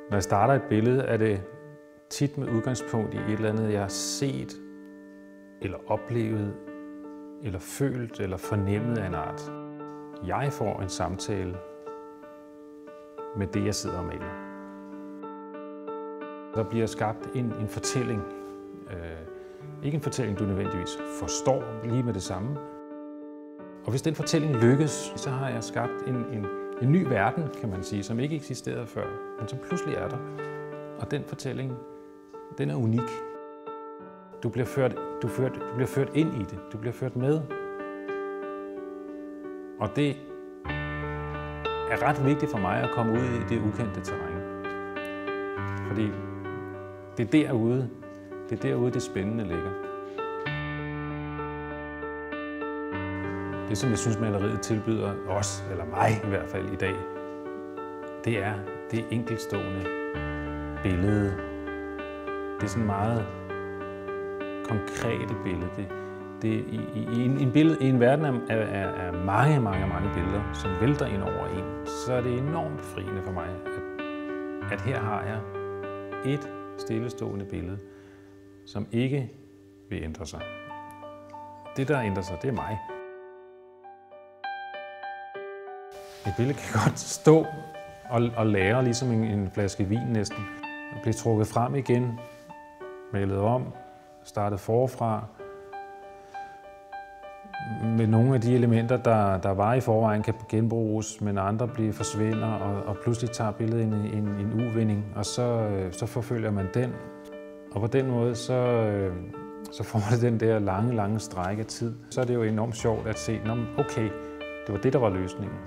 Når jeg starter et billede, er det tit med udgangspunkt i et eller andet, jeg har set, eller oplevet, eller følt, eller fornemmet af en art. Jeg får en samtale med det, jeg sidder og maler. Der bliver skabt en fortælling. Ikke en fortælling, du nødvendigvis forstår lige med det samme. Og hvis den fortælling lykkes, så har jeg skabt en ny verden, kan man sige, som ikke eksisterede før, men som pludselig er der. Og den fortælling, den er unik. Du bliver ført ind i det. Du bliver ført med. Og det er ret vigtigt for mig at komme ud i det ukendte terræn. Fordi det er derude det spændende ligger. Det, som jeg synes, maleriet tilbyder os, eller mig i hvert fald i dag, det er det enkeltstående billede. Det er sådan meget konkrete billede. I en verden af mange billeder, som vælter ind over en, så er det enormt befriende for mig, at her har jeg et stillestående billede, som ikke vil ændre sig. Det, der ændrer sig, det er mig. Et billede kan godt stå og lære, ligesom en flaske vin næsten. Og blive trukket frem igen, malet om, startet forfra. Med nogle af de elementer, der var i forvejen, kan genbruges, men andre forsvinder, og pludselig tager billedet en uvending, og så forfølger man den. Og på den måde, så får man den der lange stræk af tid. Så er det jo enormt sjovt at se, okay, det var det, der var løsningen.